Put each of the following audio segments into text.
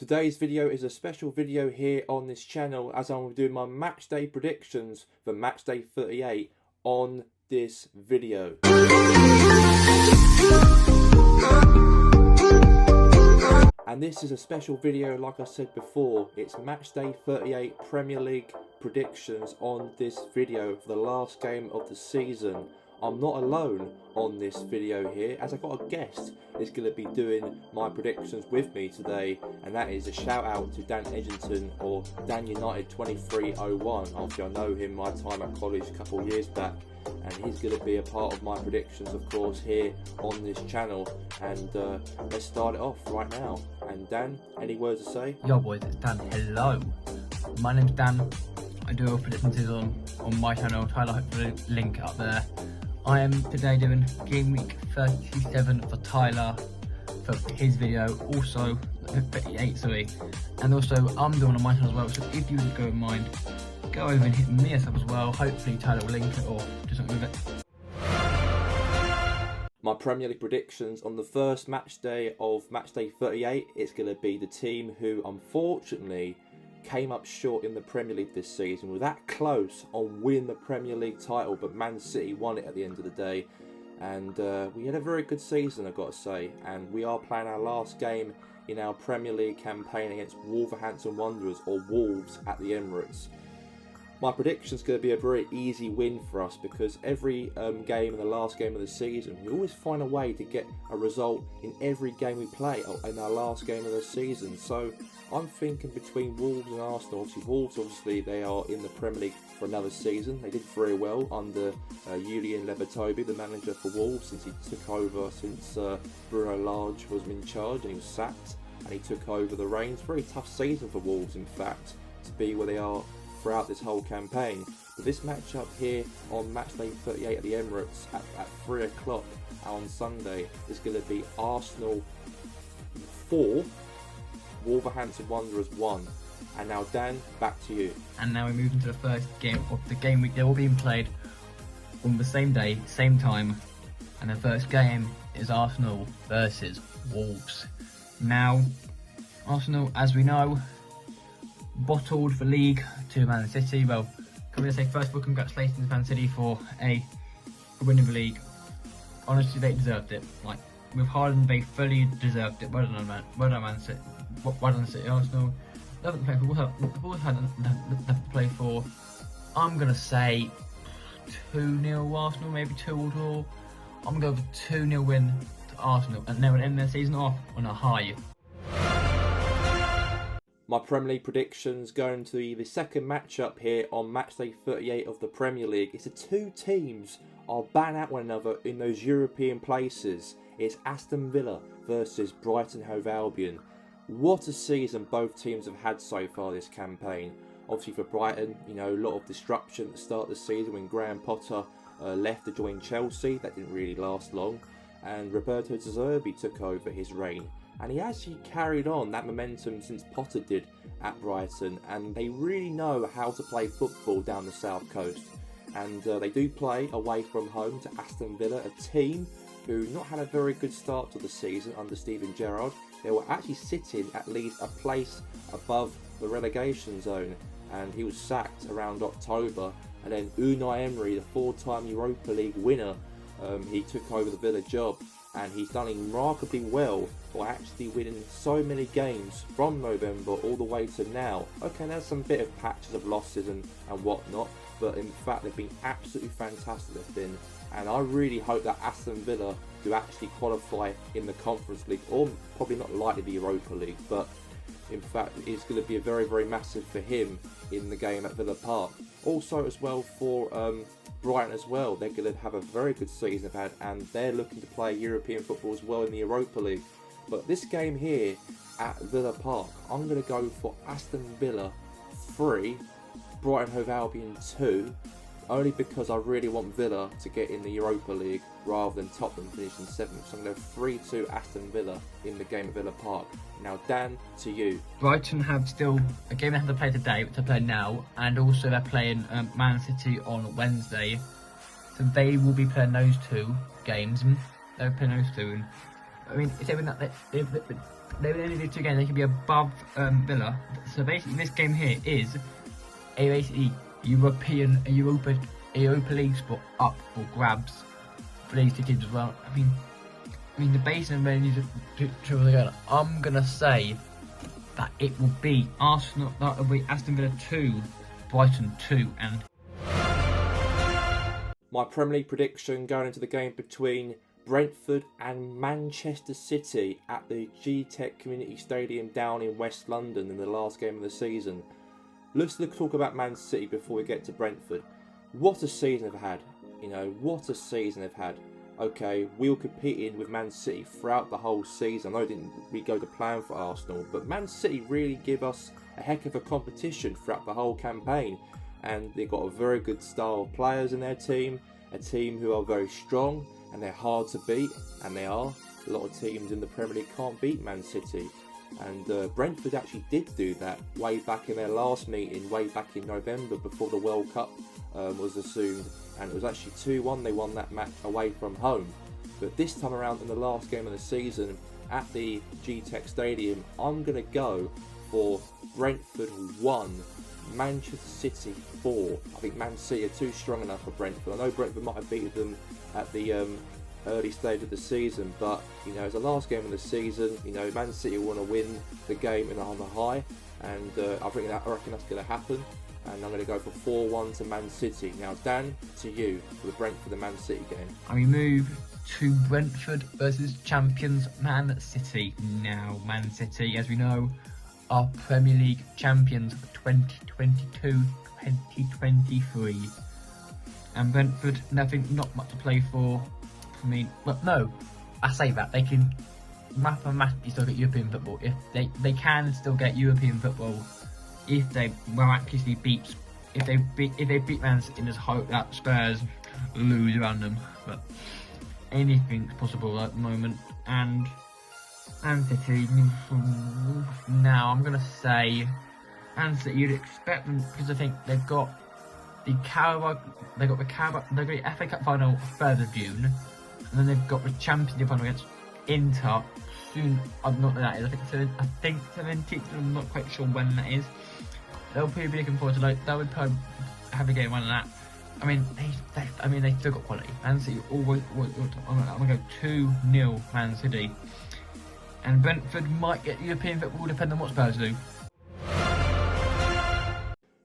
Today's video is a special video here on this channel as I'm doing my matchday predictions for matchday 38 on this video. And this is a special video, like I said before, it's matchday 38 Premier League predictions on this video for the last game of the season. I'm not alone on this video here, as I've got a guest that's going to be doing my predictions with me today, and that is a shout out to Dan Edgerton, or DanUtd2301. Obviously I know him my time at college a couple of years back, and he's going to be a part of my predictions, of course, here on this channel. And let's start it off right now. And Dan, any words to say? Yo boys, it's Dan. Hello, my name's Dan. I do all predictions on my channel. Tyler, hopefully link up there. I am today doing game week 37 for Tyler for his video, also 38, sorry, and also I'm doing on my channel as well. So if you would go in mind, go over and hit me up as well. Hopefully Tyler will link it or do something with it. My Premier League predictions on the first match day of matchday 38, it's going to be the team who unfortunately came up short in the Premier League this season. We were that close on winning the Premier League title, but Man City won it at the end of the day. And we had a very good season, I've got to say. And we are playing our last game in our Premier League campaign against Wolverhampton Wanderers, or Wolves, at the Emirates. My prediction is going to be a very easy win for us, because every game in the last game of the season, we always find a way to get a result in every game we play in our last game of the season. So I'm thinking between Wolves and Arsenal. Obviously, Wolves, they are in the Premier League for another season. They did very well under Julian Lopetegui, the manager for Wolves, since he took over, since Bruno Lage was in charge and he was sacked, and he took over the reins. Very tough season for Wolves, in fact, to be where they are throughout this whole campaign. But this matchup here on matchday 38 at the Emirates at 3 o'clock on Sunday is going to be Arsenal 4, Wolverhampton Wanderers 1. And now Dan, back to you. And now we move into the first game of the game week. They're all being played on the same day, same time, and the first game is Arsenal versus Wolves. Now, Arsenal, as we know, bottled the league to Man City. Well, can we say first of all, congratulations Man City for winning the league. Honestly, they deserved it. Like, with Haaland, they fully deserved it. Well done, Man City. Well done, City. Arsenal haven't played for. They've always had enough to play for. I'm gonna say 2-0 Arsenal, maybe 2-2. I'm gonna go for 2-0 win to Arsenal, and they will end their season off on a high. My Premier League predictions going to the second matchup here on matchday 38 of the Premier League. It's the two teams are batting at one another in those European places. It's Aston Villa versus Brighton Hove Albion. What a season both teams have had so far this campaign. Obviously for Brighton, you know, a lot of disruption at the start of the season when Graham Potter left to join Chelsea. That didn't really last long. And Roberto De Zerbi took over his reign. And he actually carried on that momentum since Potter did at Brighton. And they really know how to play football down the south coast. And they do play away from home to Aston Villa, a team who not had a very good start to the season under Steven Gerrard. They were actually sitting at least a place above the relegation zone. And he was sacked around October. And then Unai Emery, the 4-time Europa League winner, he took over the Villa job. And he's done remarkably well by actually winning so many games from November all the way to now. Okay, there's some bit of patches of losses and whatnot, but in fact they've been absolutely fantastic, they've been. And I really hope that Aston Villa do actually qualify in the Conference League, or probably not likely the Europa League, but in fact it's going to be a very, very massive for him in the game at Villa Park. Also as well for Brighton as well, they're going to have a very good season they've had, and they're looking to play European football as well in the Europa League. But this game here at Villa Park, I'm going to go for Aston Villa 3, Brighton Hove Albion 2, only because I really want Villa to get in the Europa League rather than Tottenham finishing 7th. So I'm going to go 3-2 Aston Villa in the game at Villa Park. Now Dan, to you. Brighton have still a game they have to play today, which they play now, and also they're playing Man City on Wednesday. So they will be playing those two games. They're playing those two. I mean, if they win that, they would only do 2 games. They could be above Villa. So basically, this game here is a basically Europa League spot up for grabs for these 2 teams as well. I mean the base and ready to again. I'm gonna say that it will be Arsenal. That will be Aston Villa 2, Brighton 2, and my Premier League prediction going into the game between Brentford and Manchester City at the G-Tech Community Stadium down in West London in the last game of the season. Let's talk about Man City before we get to Brentford. What a season they've had. What a season they've had. Okay, we were competing with Man City throughout the whole season. I know it didn't really go to plan for Arsenal, but Man City really give us a heck of a competition throughout the whole campaign. And they've got a very good style of players in their team, a team who are very strong, and they're hard to beat, and they are. A lot of teams in the Premier League can't beat Man City. And Brentford actually did do that way back in their last meeting, way back in November before the World Cup was assumed, and it was actually 2-1 they won that match away from home. But this time around in the last game of the season at the G-Tech Stadium, I'm going to go for Brentford 1, Manchester City 4. I think Man City are too strong enough for Brentford. I know Brentford might have beaten them at the early stage of the season, but it's the last game of the season. Man City want to win the game on the high, and I reckon that's going to happen. And I'm going to go for 4-1 to Man City. Now, Dan, to you for the Brentford and Man City game. And we move to Brentford versus champions Man City. Now, Man City, as we know, are Premier League champions for 2022-2023. And Brentford, not much to play for. I say that they can mathematically still get European football. If they can still get European football if they miraculously beat Man City, and just hope that Spurs lose around them. But anything's possible at the moment. And Man City, now I'm gonna say Man City. You'd expect them because I think they've got the FA Cup final 3rd of June, and then they've got the Champions League final against Inter soon. I don't know what that is. I think 17th. I'm not quite sure when that is. They'll probably be looking forward to that. Would probably have a game one of that. I mean, they still got quality. Man City always. I'm gonna go 2-0 Man City, and Brentford might get European football depending on what Spurs do.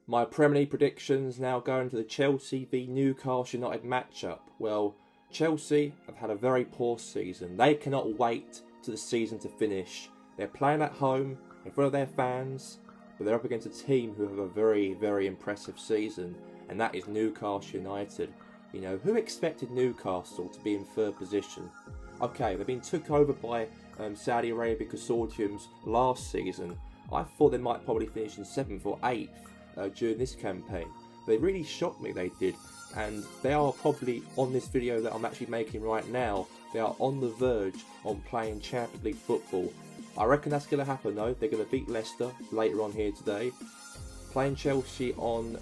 My Premier League predictions now going to the Chelsea v Newcastle United matchup. Well, Chelsea have had a very poor season. They cannot wait to the season to finish. They're playing at home in front of their fans, but they're up against a team who have a very, very impressive season, and that is Newcastle United. Who expected Newcastle to be in 3rd position? Okay, they've been took over by Saudi Arabia consortiums last season. I thought they might probably finish in 7th or 8th during this campaign. They really shocked me, they did. And they are probably, on this video that I'm actually making right now, they are on the verge on playing Champions League football. I reckon that's going to happen though. They're going to beat Leicester later on here today. Playing Chelsea on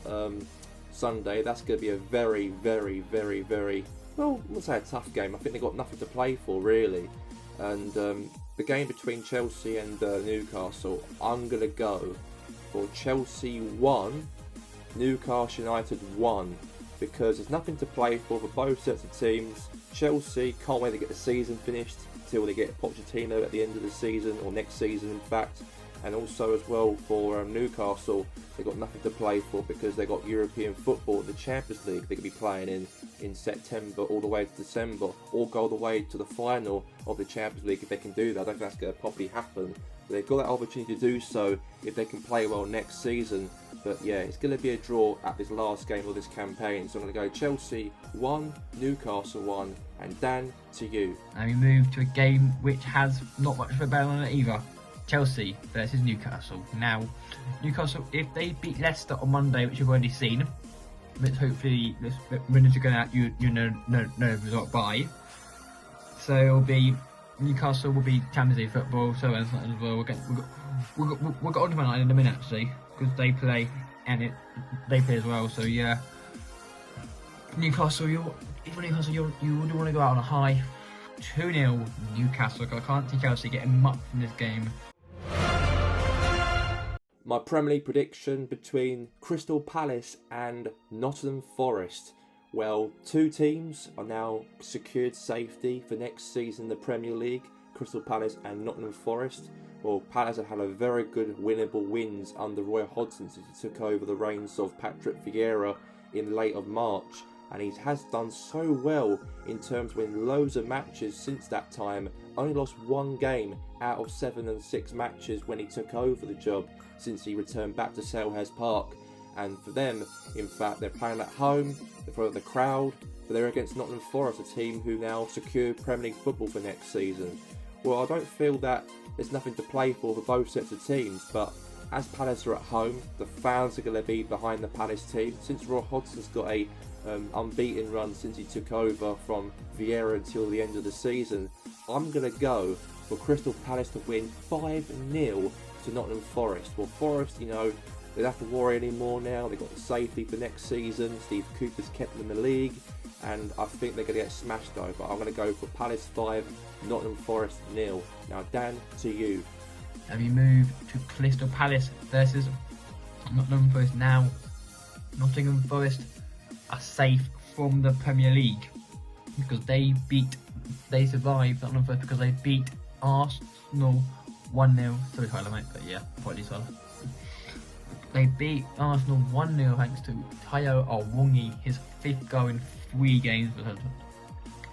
Sunday, that's going to be a very, very, very, very, well, I wouldn't say a tough game. I think they've got nothing to play for really. And the game between Chelsea and Newcastle, I'm going to go for Chelsea 1, Newcastle United 1. Because there's nothing to play for both sets of teams. Chelsea can't wait to get the season finished till they get Pochettino at the end of the season, or next season in fact. And also as well for Newcastle, they've got nothing to play for because they've got European football, the Champions League they could be playing in September all the way to December, or go all the way to the final of the Champions League if they can do that. I don't think that's going to probably happen. But they've got that opportunity to do so if they can play well next season. But yeah, it's going to be a draw at this last game of this campaign. So I'm going to go Chelsea 1, Newcastle 1, and Dan, to you. And we move to a game which has not much of a bearing on it either. Chelsea versus Newcastle. Now, Newcastle, if they beat Leicester on Monday, which you've already seen, which hopefully the winners are going out, you know the result by. So it'll be Newcastle will be Champions League football. So as well, we've got on United in a minute actually, because they play and they play as well. So yeah, Newcastle, you would want to go out on a high. 2-0 Newcastle. I can't see Chelsea getting much from this game. My Premier League prediction between Crystal Palace and Nottingham Forest. Well, two teams are now secured safety for next season in the Premier League, Crystal Palace and Nottingham Forest. Well, Palace have had a very good winnable wins under Roy Hodgson since he took over the reins of Patrick Vieira in late of March, and he has done so well in terms of winning loads of matches since that time. Only lost one game out of 7 and 6 matches when he took over the job since he returned back to Selhurst Park. And for them, in fact, they're playing at home, they're for the crowd, but they're against Nottingham Forest, a team who now secure Premier League football for next season. Well, I don't feel that there's nothing to play for both sets of teams, but as Palace are at home, the fans are going to be behind the Palace team. Since Roy Hodgson's got a unbeaten run since he took over from Vieira until the end of the season, I'm going to go for Crystal Palace to win 5-0 to Nottingham Forest. Well, Forest, you know, they don't have to worry anymore now. They've got the safety for next season. Steve Cooper's kept them in the league, and I think they're going to get smashed though. But I'm going to go for Palace 5, Nottingham Forest 0. Now, Dan, to you. And we move to Crystal Palace versus Nottingham Forest now. Nottingham Forest are safe from the Premier League because they survived Nottingham Forest because they beat Arsenal 1-0. Sorry, Tyler, mate, but yeah, apologies, Tyler. They beat Arsenal 1-0 thanks to Tayo Awongi, his 5th goal in 3 games.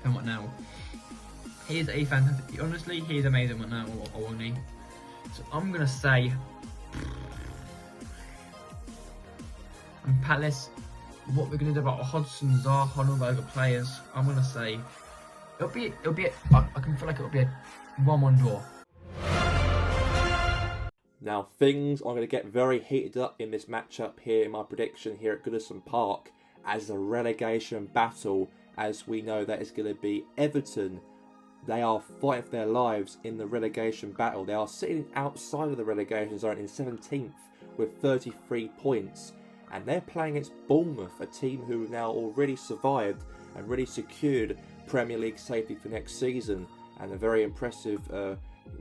Come on now. He is a fantastic, honestly, he is amazing right now, Awongi. So I'm going to say, and Palace, what we're going to do about Hodgson, Zaha, Honover players, I'm going to say, I can feel like it'll be a 1-1 draw. Now, things are going to get very heated up in this matchup here in my prediction here at Goodison Park as a relegation battle, as we know that it's going to be Everton. They are fighting for their lives in the relegation battle. They are sitting outside of the relegation zone in 17th with 33 points. And they're playing against Bournemouth, a team who have now already survived and really secured Premier League safety for next season. And a very impressive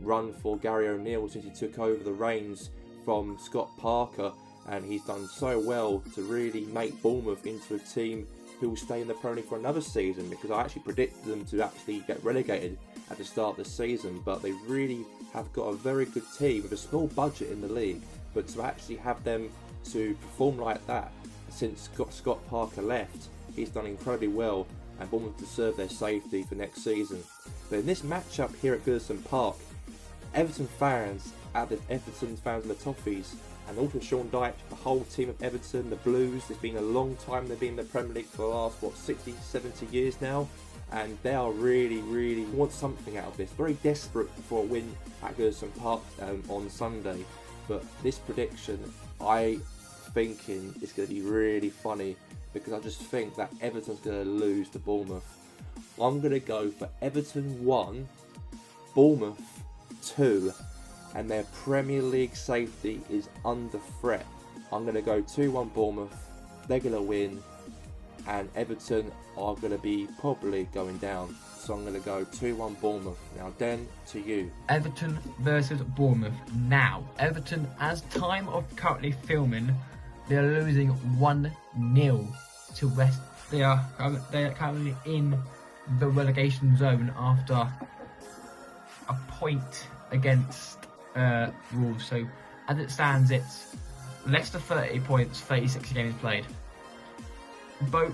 run for Gary O'Neill since he took over the reins from Scott Parker. And he's done so well to really make Bournemouth into a team who will stay in the Premier League for another season, because I actually predicted them to actually get relegated at the start of the season, but they really have got a very good team with a small budget in the league, but to actually have them to perform like that since Scott Parker left, he's done incredibly well, and Bournemouth deserve their safety for next season. But in this matchup here at Goodison Park, Everton fans and the Toffees, and also Sean Dyche, the whole team of Everton, the Blues, it's been a long time they've been in the Premier League for the last, 60, 70 years now, and they are really want something out of this. Very desperate for a win at Goodison Park on Sunday, but this prediction, I thinking it's going to be really funny, because I just think that Everton's going to lose to Bournemouth. I'm going to go for Everton 1, Bournemouth 2, and their Premier League safety is under threat. I'm going to go 2-1 Bournemouth, they're going to win, and Everton are going to be probably going down. So I'm going to go 2-1 Bournemouth. Now, Den, to you. Everton versus Bournemouth. Now, Everton, as time of currently filming, they are losing 1-0 to West. They are currently in the relegation zone after a point against Wolves. So as it stands, it's Leicester 30 points, 36 games played. Both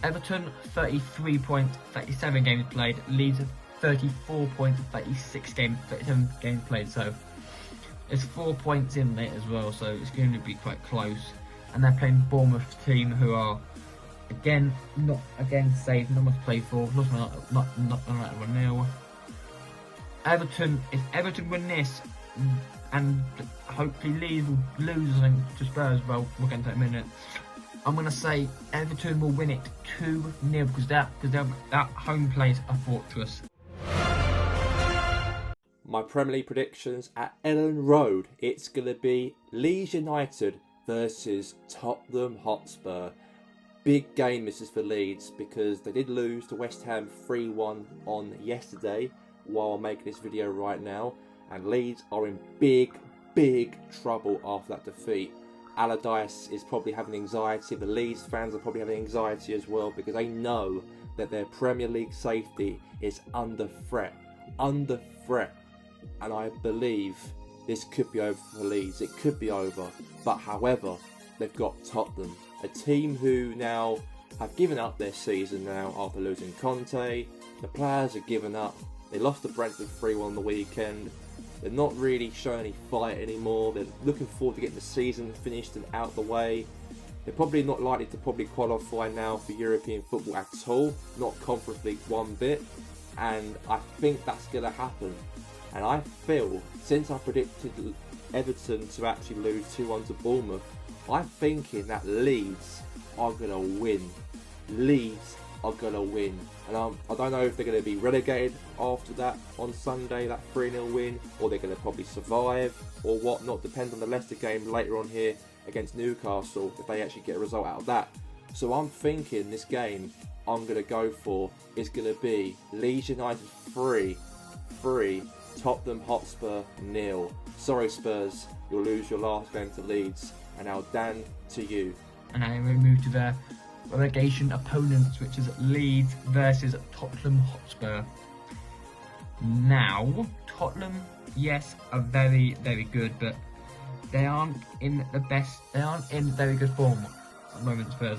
Everton 33 points, 37 games played. Leeds 34 points, 37 games played. So it's 4 points in there as well. So it's going to be quite close. And they're playing Bournemouth team, who are not safe, not much to play for. Lost not 1-0. Everton, if Everton win this, and hopefully Leeds will lose to Spurs, well, we'll get into that in a minute. I'm going to say Everton will win it 2-0 because that home place a fortress. My Premier League predictions at Ellen Road. It's going to be Leeds United versus Tottenham Hotspur. big game this is for Leeds, because they did lose to West Ham 3-1 on yesterday while I'm making this video right now, and Leeds are in big trouble after that defeat. Allardyce is probably having anxiety, the Leeds fans are probably having anxiety as well, because they know that their Premier League safety is under threat, and I believe this could be over for Leeds. It could be over, but however, they've got Tottenham, a team who now have given up their season now after losing Conte. The players have given up. They lost to Brentford 3-1 on the weekend. They're not really showing any fight anymore. They're looking forward to getting the season finished and out the way. They're probably not likely to qualify now for European football at all, not Conference League one bit, and I think that's going to happen. And I feel, since I predicted Everton to actually lose 2-1 to Bournemouth, I'm thinking that Leeds are going to win. Leeds are going to win. And I don't know if they're going to be relegated after that on Sunday, that 3-0 win, or they're going to probably survive or whatnot. Depends on the Leicester game later on here against Newcastle, if they actually get a result out of that. So I'm thinking this game I'm going to go for is going to be Leeds United 3, Tottenham Hotspur 0. Sorry Spurs, you'll lose your last game to Leeds. And now Dan, to you. And now we move to the relegation opponents, which is Leeds versus Tottenham Hotspur. Now, Tottenham, yes, are very good, but they aren't in very good form at the moment, Spurs.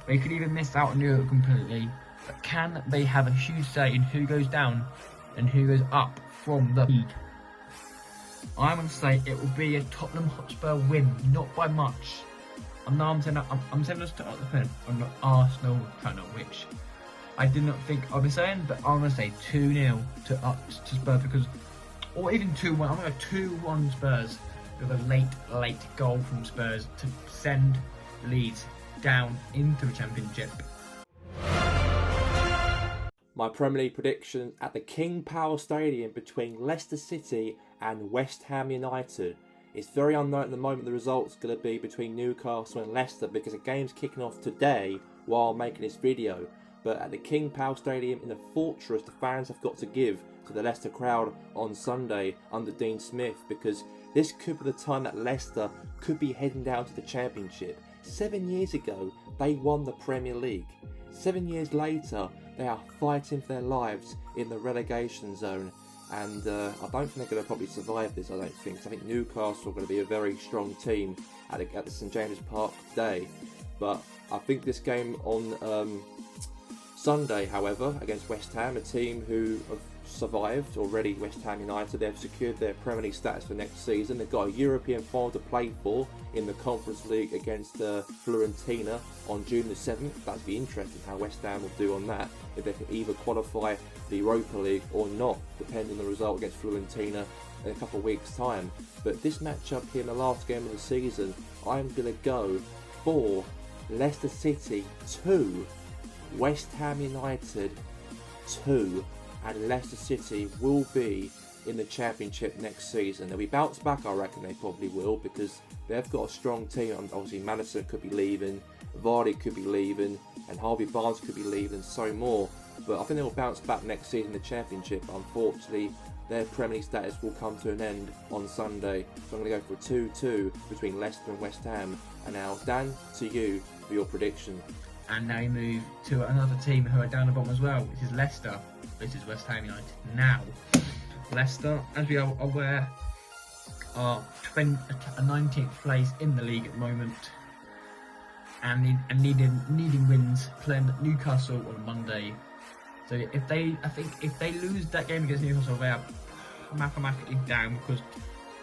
They could even miss out on Europe completely, but can they have a huge say in who goes down and who goes up from the league? I'm going to say it will be a Tottenham Hotspur win, not by much. I'm saying this to Tottenham, I'm not Arsenal, which I did not think I'd be saying, but I'm going to say 2-0 to Spurs, because, or even 2-1. I'm going to go 2-1 Spurs with a late goal from Spurs to send Leeds down into the Championship. My Premier League prediction at the King Power Stadium between Leicester City and West Ham United. It's very unknown at the moment the result's going to be between Newcastle and Leicester, because the game's kicking off today while I'm making this video. But at the King Power Stadium in the Fortress, the fans have got to give to the Leicester crowd on Sunday under Dean Smith, because this could be the time that Leicester could be heading down to the Championship. 7 years ago, they won the Premier League. 7 years later, they are fighting for their lives in the relegation zone. And I don't think they're going to probably survive this, I don't think. So I think Newcastle are going to be a very strong team at the St James's Park today. But I think this game on Sunday, however, against West Ham, a team who have survived already, West Ham United, they've secured their Premier League status for next season. They've got a European final to play for in the Conference League against Fiorentina on June the 7th. That'd be interesting how West Ham will do on that, if they can either qualify for the Europa League or not, depending on the result against Fiorentina in a couple of weeks' time. But this matchup here in the last game of the season, I'm going to go for Leicester City 2, West Ham United 2, and Leicester City will be in the Championship next season. They'll be bounced back, I reckon they probably will, because they've got a strong team. Obviously Madison could be leaving, Vardy could be leaving, and Harvey Barnes could be leaving, and so more. But I think they'll bounce back next season in the Championship. Unfortunately, their Premier League status will come to an end on Sunday. So I'm going to go for a 2-2 between Leicester and West Ham. And now, Dan, to you for your prediction. And now we move to another team who are down the bottom as well, which is Leicester. This is West Ham United. Now, Leicester, as we are aware, are 19th place in the league at the moment, and needing wins, playing Newcastle on Monday. So if they lose that game against Newcastle, they are mathematically down, because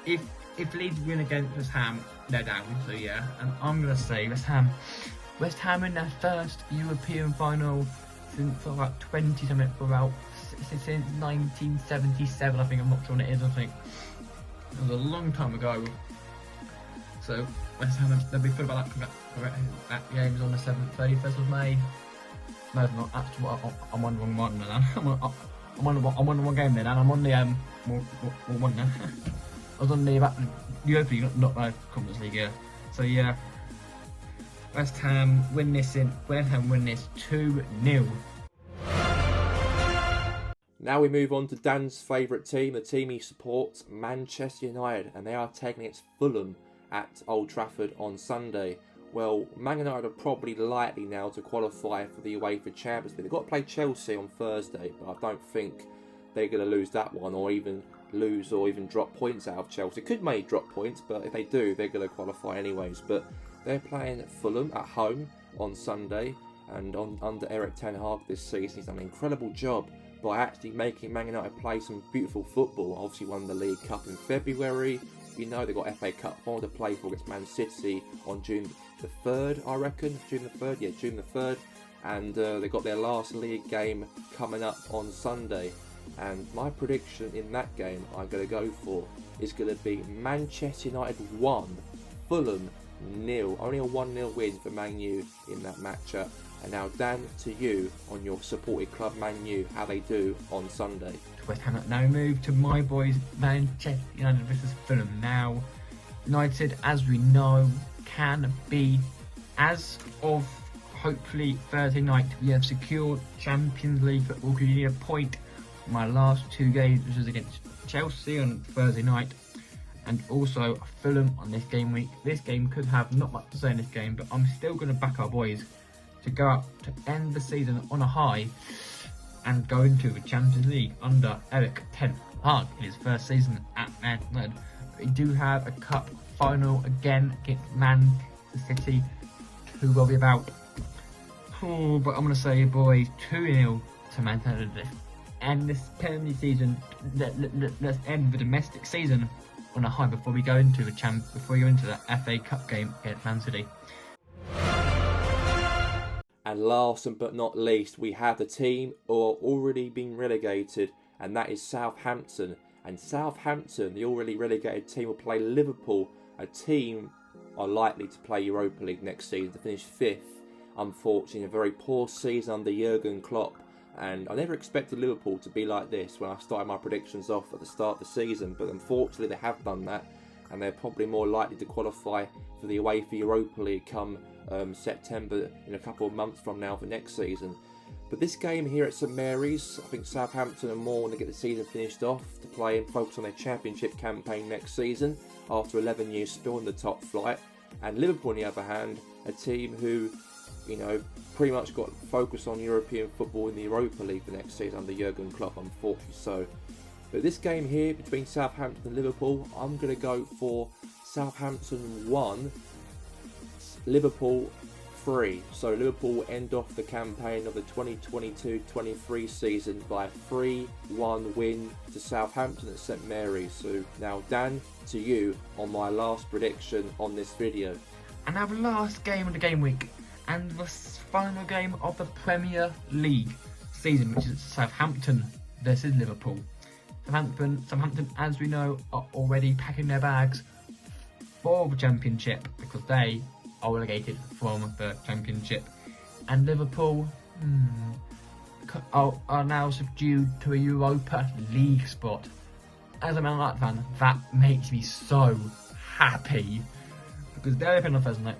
if Leeds win against West Ham, they're down. So yeah, and I'm gonna say West Ham in their first European final since about 20 something, since 1977, I think. I'm not sure when it is. I think it was a long time ago. So West Ham, they'll be good about that game is on the 31st of May. No, it's not. That's what I'm on the wrong one now. I'm on the wrong game then, and I'm on the one now. I was on the Europa League, not the Conference League. Yeah. So yeah, West Ham win this 2-0. Now we move on to Dan's favourite team, the team he supports, Manchester United, and they are taking against Fulham at Old Trafford on Sunday. Well, Man United are probably likely now to qualify for the UEFA Champions League. They've got to play Chelsea on Thursday, but I don't think they're going to lose that one, or even drop points out of Chelsea. Could maybe drop points, but if they do, they're going to qualify anyways. But they're playing Fulham at home on Sunday, and under Eric Ten Hag this season, he's done an incredible job by actually making Man United play some beautiful football. Obviously won the League Cup in February. You know they've got FA Cup final to play for against Man City on June the 3rd, I reckon. June the 3rd, yeah, June the 3rd. And they've got their last league game coming up on Sunday. And my prediction in that game I'm going to go for is going to be Manchester United 1, Fulham 0. Only a 1-0 win for Man U in that matchup. And now, Dan, to you on your supported club Man U, how they do on Sunday. West Ham now move to my boys Manchester United versus Fulham. Now, United, as we know, can be, as of hopefully Thursday night, we have secured Champions League football. We need a point from my last 2 games, which is against Chelsea on Thursday night, and also Fulham on this game week. This game could have not much to say in this game, but I'm still going to back our boys to go up to end the season on a high and go into the Champions League under Eric Ten Hag in his first season at Man United. We do have a cup final again against Manchester City, who will be about. Oh, but I'm going to say, boys, 2-0 to Manchester United. And this Premier League season, let's end the domestic season on a high before we go into the FA Cup game against Man City. And last but not least, we have the team who are already been relegated, and that is Southampton. And Southampton, the already relegated team, will play Liverpool, a team are likely to play Europa League next season, to finish 5th, unfortunately, a very poor season under Jurgen Klopp. And I never expected Liverpool to be like this when I started my predictions off at the start of the season, but unfortunately they have done that, and they're probably more likely to qualify for the UEFA Europa League come September, in a couple of months from now, for next season. But this game here at St Mary's, I think Southampton are more want to get the season finished off to play and focus on their championship campaign next season after 11 years still in the top flight. And Liverpool, on the other hand, a team who, you know, pretty much got focused on European football in the Europa League for next season under Jurgen Klopp, unfortunately so. But this game here between Southampton and Liverpool, I'm going to go for Southampton 1, Liverpool 3. So Liverpool will end off the campaign of the 2022-23 season by a 3-1 win to Southampton at St Mary's. So now, Dan, to you on my last prediction on this video. And our last game of the game week, and the final game of the Premier League season, which is Southampton versus Liverpool. Southampton, as we know, are already packing their bags for the Championship because they are relegated from the Championship, and Liverpool are now subdued to a Europa League spot. As a Man United fan, that makes me so happy because they're playing on Thursday night,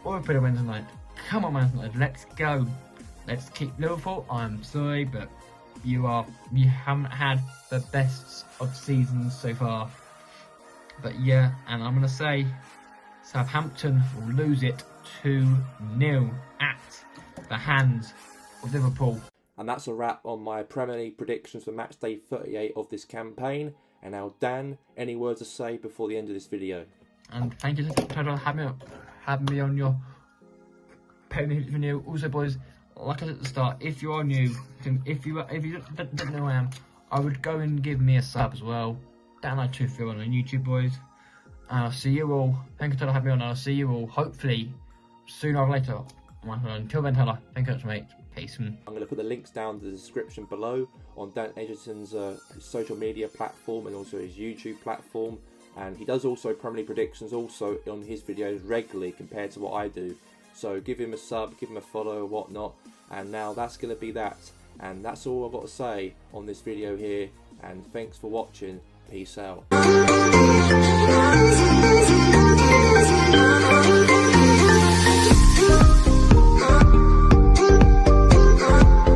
or we play on Wednesday night. Come on, Man United, let's go. Let's keep Liverpool. I'm sorry, but you haven't had the best of seasons so far. But yeah, and I'm going to say Southampton will lose it 2-0 at the hands of Liverpool. And that's a wrap on my Premier League predictions for Matchday 38 of this campaign. And now, Dan, any words to say before the end of this video? And thank you for having me on your Premier League video. Also, boys, like I said at the start, if you are new, if you don't know who I am, I would go and give me a sub as well. DanUtd2301 on YouTube, boys. And I'll see you all. Thank you for having me on. I'll see you all, hopefully, sooner or later. Until then, thank you much, mate. Peace. I'm going to put the links down to the description below on Dan Edgerton's social media platform and also his YouTube platform. And he does also Premier League predictions also on his videos regularly compared to what I do. So give him a sub, give him a follow or whatnot. And now that's going to be that. And that's all I've got to say on this video here. And thanks for watching. Peace out.